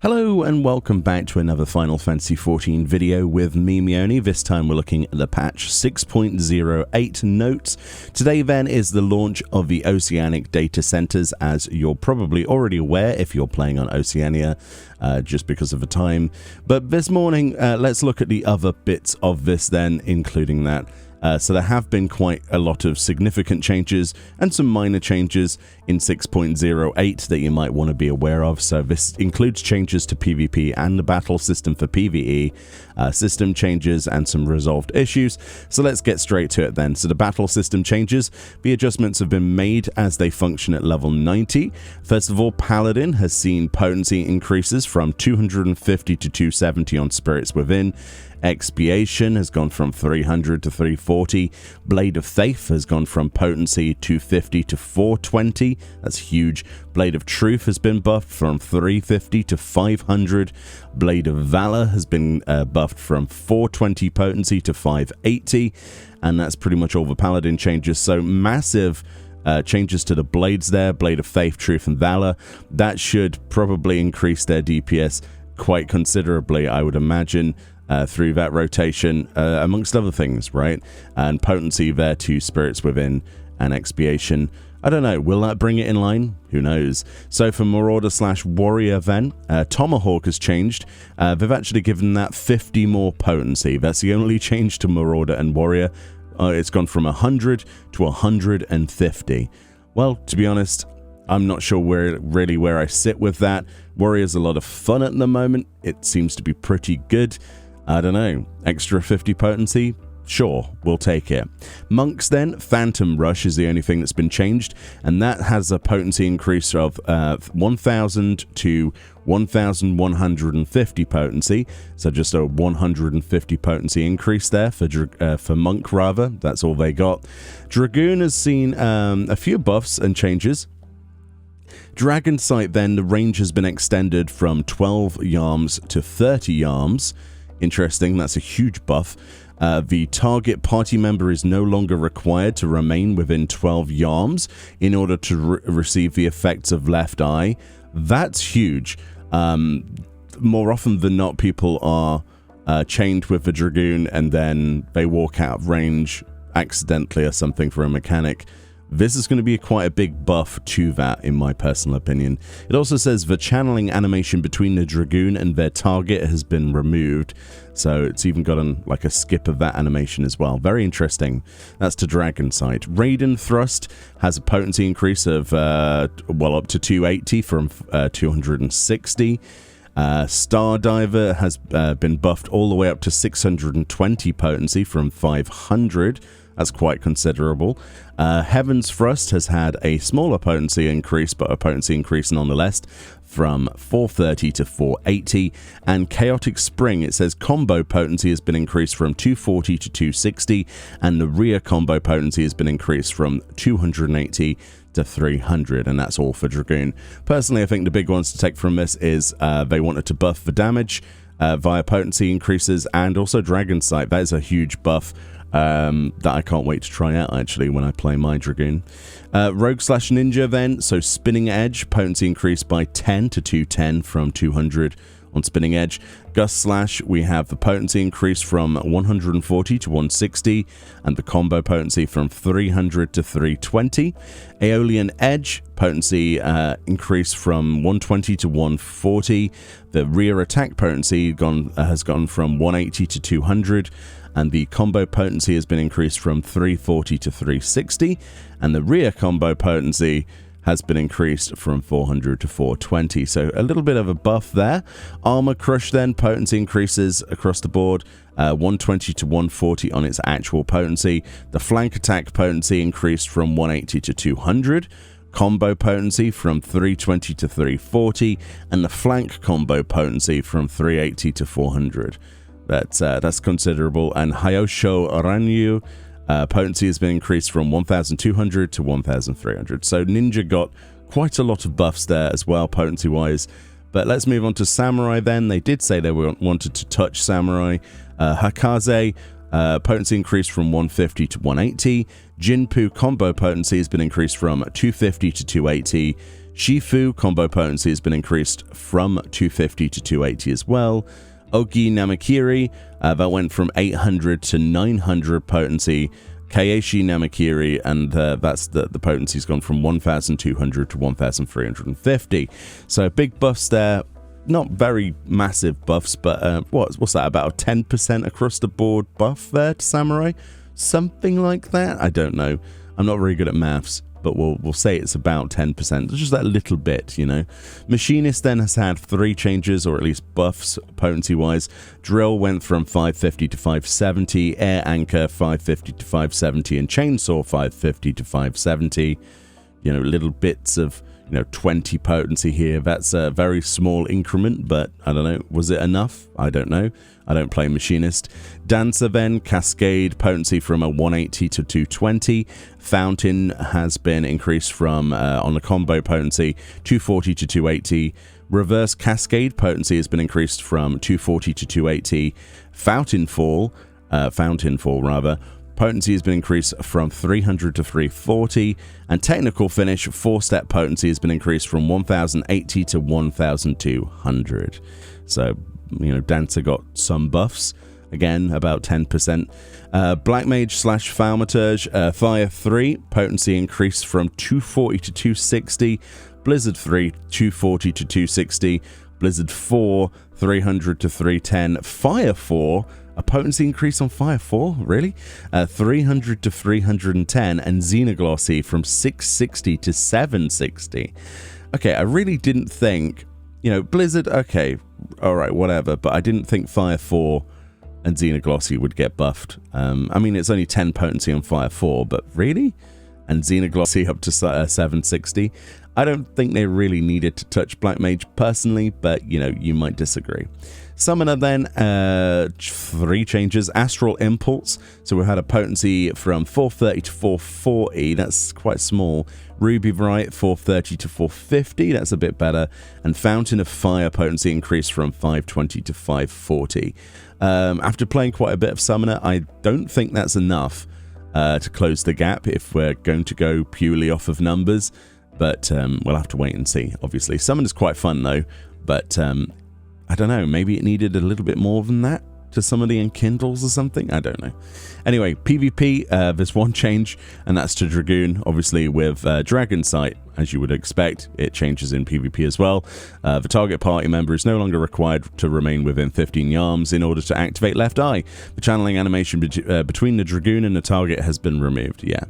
Hello and welcome back to another Final Fantasy XIV video with me, Meoni. This time we're looking at the patch 6.08 notes. Today then is the launch of the Oceanic data centers, as you're probably already aware if you're playing on Oceania, just because of the time. But this morning, let's look at the other bits of this then, including that. So there have been quite a lot of significant changes and some minor changes in 6.08 that you might want to be aware of. So this includes changes to PvP and the battle system for PvE, system changes and some resolved issues. So let's get straight to it then. So the battle system changes, the adjustments have been made as they function at level 90. First of all, Paladin has seen potency increases from 250 to 270 on Spirits Within. Expiation has gone from 300 to 340. Blade of Faith has gone from potency 250 to 420. That's huge. Blade of Truth has been buffed from 350 to 500. Blade of Valor has been buffed from 420 potency to 580. And that's pretty much all the Paladin changes. So massive changes to the blades there. Blade of Faith, Truth, and Valor. That should probably increase their DPS quite considerably, I would imagine. Through that rotation, amongst other things, right? And potency there to Spirits Within and Expiation. I don't know, will that bring it in line? Who knows? So for Marauder/Warrior then, Tomahawk has changed. They've actually given that 50 more potency. That's the only change to Marauder and Warrior. It's gone from 100 to 150. Well, to be honest, I'm not sure where I sit with that. Warrior's a lot of fun at the moment. It seems to be pretty good. I don't know, extra 50 potency? Sure, we'll take it. Monks then, Phantom Rush is the only thing that's been changed, and that has a potency increase of 1,000 to 1,150 potency, so just a 150 potency increase there for Monk rather. That's all they got. Dragoon has seen a few buffs and changes. Dragon Sight then, the range has been extended from 12 yarms to 30 yarms. Interesting, that's a huge buff. The target party member is no longer required to remain within 12 yarms in order to receive the effects of Left Eye. That's huge. More often than not, people are chained with the Dragoon and then they walk out of range accidentally or something for a mechanic. This is going to be quite a big buff to that, in my personal opinion. It also says the channeling animation between the Dragoon and their target has been removed. So it's even got like a skip of that animation as well. Very interesting. That's to Dragon Sight. Raiden Thrust has a potency increase of, well, up to 280 from 260. Stardiver has been buffed all the way up to 620 potency from 500. That's quite considerable. Heaven's Thrust has had a smaller potency increase, but a potency increase nonetheless, from 430 to 480. And Chaotic Spring, it says combo potency has been increased from 240 to 260, and the rear combo potency has been increased from 280 to 300, and that's all for Dragoon. Personally, I think the big ones to take from this is they wanted to buff the damage via potency increases, and also Dragon Sight. That is a huge buff that I can't wait to try out, actually, when I play my Dragoon. Rogue/Ninja then, so Spinning Edge, potency increased by 10 to 210 from 200 on Spinning Edge. Gust/, we have the potency increase from 140 to 160, and the combo potency from 300 to 320. Aeolian Edge, potency increased from 120 to 140. The rear attack potency has gone from 180 to 200. And the combo potency has been increased from 340 to 360, and the rear combo potency has been increased from 400 to 420, so a little bit of a buff there. Armor Crush then, potency increases across the board, 120 to 140 on its actual potency. The flank attack potency increased from 180 to 200. Combo potency from 320 to 340, and the flank combo potency from 380 to 400. That's considerable. And Hyosho Ranyu, potency has been increased from 1,200 to 1,300. So Ninja got quite a lot of buffs there as well, potency-wise. But let's move on to Samurai then. They did say they wanted to touch Samurai. Hakaze, potency increased from 150 to 180. Jinpu combo potency has been increased from 250 to 280. Shifu combo potency has been increased from 250 to 280 as well. Ogi Namakiri, that went from 800 to 900 potency. Keishi Namakiri, and that's the potency's gone from 1,200 to 1,350. So big buffs there. Not very massive buffs, but what's that, about a 10% across the board buff there to Samurai? Something like that? I don't know. I'm not very good at maths, but we'll say it's about 10%. It's just that little bit, you know. Machinist then has had 3 changes, or at least buffs, potency-wise. Drill went from 550 to 570, Air Anchor 550 to 570, and Chainsaw 550 to 570. You know, little bits of, 20 potency here. That's a very small increment, but I don't know. Was it enough? I don't know. I don't play Machinist. Dancer then, Cascade potency from a 180 to 220. Fountain has been increased from, on the combo potency, 240 to 280. Reverse Cascade potency has been increased from 240 to 280. Fountain Fall potency has been increased from 300 to 340, and technical finish 4-step potency has been increased from 1080 to 1200. So, Dancer got some buffs, again about 10%. Black Mage / Thaumaturge, Fire 3 potency increased from 240 to 260, Blizzard 3 240 to 260, Blizzard 4 300 to 310, Fire 4 a potency increase on Fire 4? Really? 300 to 310, and Xenoglossy from 660 to 760. Okay, I really didn't think, Blizzard, okay, alright, whatever, but I didn't think Fire 4 and Xenoglossy would get buffed. I mean, it's only 10 potency on Fire 4, but really? And Xenoglossy up to 760? I don't think they really needed to touch Black Mage personally, but, you might disagree. Summoner then, 3 changes. Astral Impulse, so we had a potency from 430 to 440, that's quite small. Ruby Bright, 430 to 450, that's a bit better. And Fountain of Fire potency increased from 520 to 540. After playing quite a bit of Summoner, I don't think that's enough to close the gap if we're going to go purely off of numbers, but we'll have to wait and see, obviously. Summoner's quite fun though, but I don't know, maybe it needed a little bit more than that to some of the enkindles or something? I don't know. Anyway, PvP, there's one change, and that's to Dragoon. Obviously, with Dragon Sight, as you would expect, it changes in PvP as well. The target party member is no longer required to remain within 15 yards in order to activate Left Eye. The channeling animation between the Dragoon and the target has been removed. Yeah,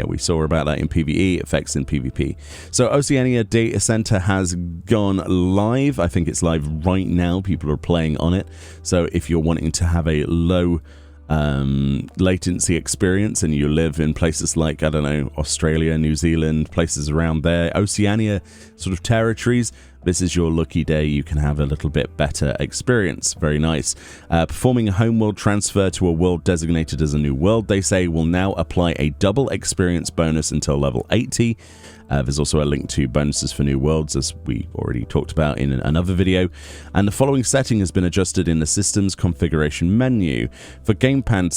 we saw about that in PvE, effects in PvP. So Oceania Data Center has gone live. I think it's live right now. People are playing on it. So if you're wanting to have a low latency experience and you live in places like, I don't know, Australia, New Zealand, places around there, Oceania sort of territories, this is your lucky day. You can have a little bit better experience. Very nice. Performing a homeworld transfer to a world designated as a new world, they say, will now apply a double experience bonus until level 80. There's also a link to bonuses for new worlds, as we already talked about in another video. And the following setting has been adjusted in the system's configuration menu. For gamepad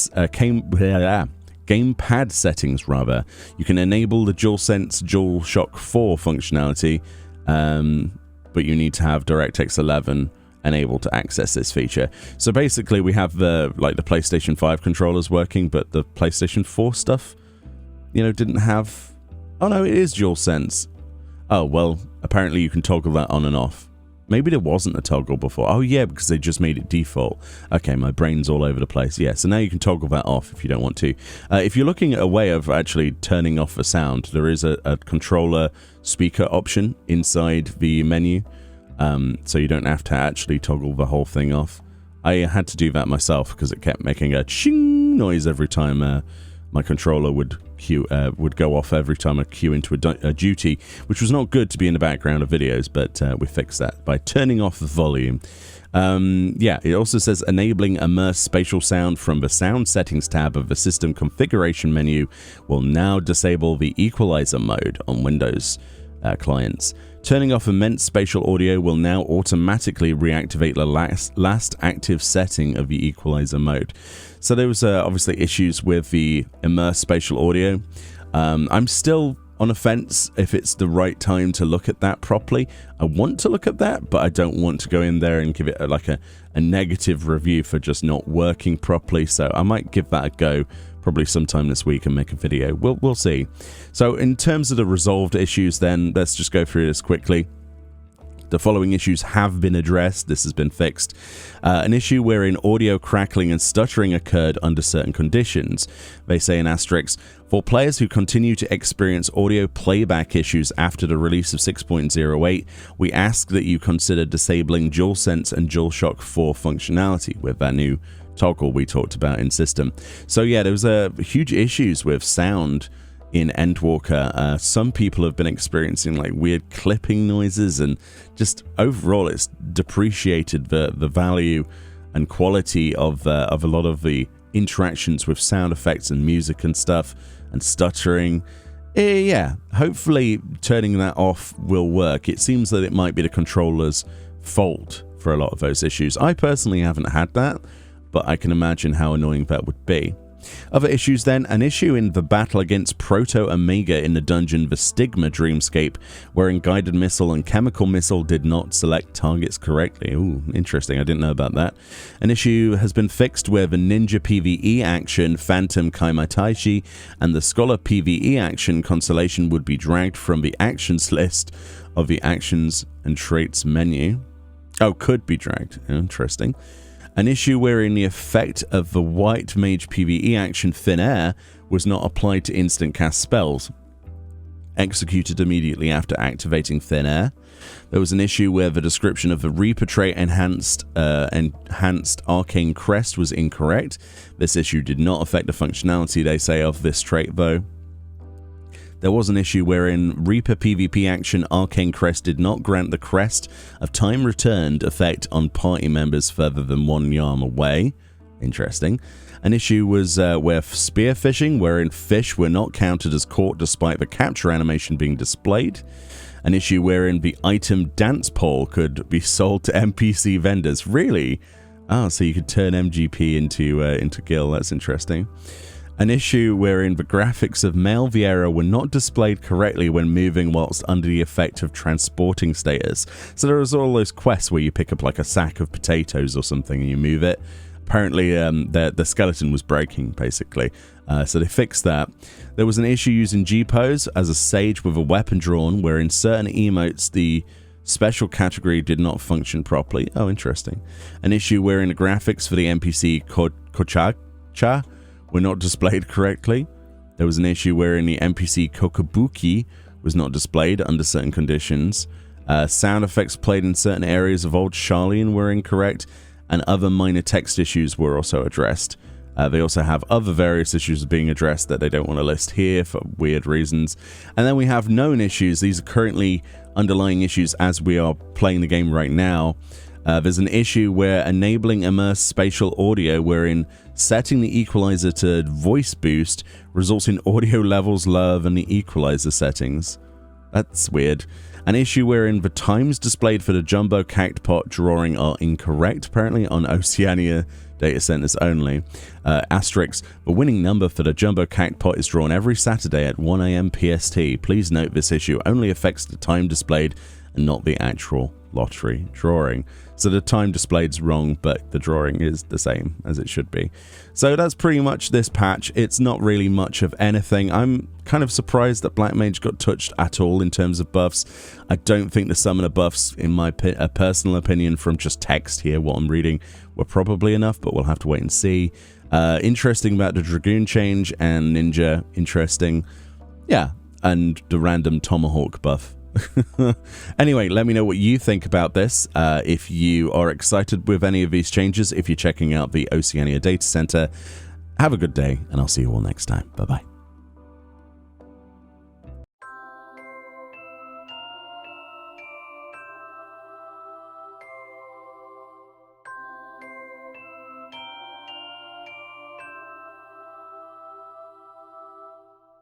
settings, rather, you can enable the DualSense DualShock 4 functionality, but you need to have DirectX 11 enabled to access this feature. So basically, we have the PlayStation 5 controllers working, but the PlayStation 4 stuff, didn't have. Oh no, it is DualSense. Oh well, apparently you can toggle that on and off. Maybe there wasn't a toggle before. Oh yeah, because they just made it default. Okay, my brain's all over the place. Yeah, so now you can toggle that off if you don't want to. If you're looking at a way of actually turning off a sound, there is a controller speaker option inside the menu, so you don't have to actually toggle the whole thing off. I had to do that myself because it kept making a ching noise every time my controller would go off every time I queue into a duty, which was not good to be in the background of videos, but we fixed that by turning off the volume. Yeah, it also says enabling immerse spatial sound from the sound settings tab of the system configuration menu will now disable the equalizer mode on Windows clients. Turning off immense spatial audio will now automatically reactivate the last active setting of the equalizer mode. So there was obviously issues with the immerse spatial audio. I'm still on the fence if it's the right time to look at that properly. I want to look at that, but I don't want to go in there and give it a negative review for just not working properly. So I might give that a go probably sometime this week and make a video. We'll see. So in terms of the resolved issues, then let's just go through this quickly. The following issues have been addressed. This has been fixed. An issue wherein audio crackling and stuttering occurred under certain conditions. They say in asterisks, for players who continue to experience audio playback issues after the release of 6.08, we ask that you consider disabling DualSense and DualShock 4 functionality with that new toggle we talked about in system. So yeah, there was huge issues with sound in Endwalker. Some people have been experiencing like weird clipping noises, and just overall it's depreciated the value and quality of a lot of the interactions with sound effects and music and stuff, and stuttering. Yeah, hopefully turning that off will work. It seems that it might be the controller's fault for a lot of those issues. I personally haven't had that, but I can imagine how annoying that would be. Other issues then, an issue in the battle against Proto-Omega in the dungeon The Stigma Dreamscape, wherein guided missile and chemical missile did not select targets correctly. Ooh, interesting, I didn't know about that. An issue has been fixed where the Ninja PvE action Phantom Kaimataishi and the Scholar PvE action Constellation would be dragged from the actions list of the actions and traits menu. Oh, could be dragged. Interesting. An issue wherein the effect of the White Mage PvE action Thin Air was not applied to instant cast spells, executed immediately after activating Thin Air. There was an issue where the description of the Reaper trait enhanced Arcane Crest was incorrect. This issue did not affect the functionality, they say, of this trait though. There was an issue wherein Reaper PvP action Arcane Crest did not grant the Crest of Time Returned effect on party members further than 1 yard away. Interesting. An issue was where spearfishing, wherein fish were not counted as caught despite the capture animation being displayed. An issue wherein the item Dance Pole could be sold to NPC vendors. Really? Oh, so you could turn MGP into Gil. That's interesting. An issue wherein the graphics of Male Vieira were not displayed correctly when moving whilst under the effect of transporting status. So there was all those quests where you pick up like a sack of potatoes or something and you move it. Apparently the skeleton was breaking, basically. So they fixed that. There was an issue using G-Pose as a sage with a weapon drawn, where in certain emotes the special category did not function properly. Oh, interesting. An issue wherein the graphics for the NPC Kochacha were not displayed correctly. There was an issue wherein the NPC Kokabuki was not displayed under certain conditions. Sound effects played in certain areas of Old Charlene were incorrect, and other minor text issues were also addressed. They also have other various issues being addressed that they don't want to list here for weird reasons. And then we have known issues. These are currently underlying issues as we are playing the game right now. There's an issue where enabling immersed spatial audio, wherein setting the equalizer to voice boost results in audio levels lower than the equalizer settings. That's weird. An issue wherein the times displayed for the Jumbo Cactpot drawing are incorrect, apparently on Oceania data centers only. Asterisks, the winning number for the Jumbo Cactpot is drawn every Saturday at 1 AM PST. Please note this issue only affects the time displayed and not the actual lottery drawing. So the time displayed is wrong, but the drawing is the same as it should be. So that's pretty much this patch. It's not really much of anything. I'm kind of surprised that Black Mage got touched at all in terms of buffs. I don't think the summoner buffs, in my personal opinion, from just text here, what I'm reading, were probably enough, but we'll have to wait and see. Interesting about the Dragoon change and Ninja, interesting. Yeah, and the random Tomahawk buff. Anyway, let me know what you think about this. If you are excited with any of these changes, if you're checking out the Oceania data center, have a good day, and I'll see you all next time. Bye-bye.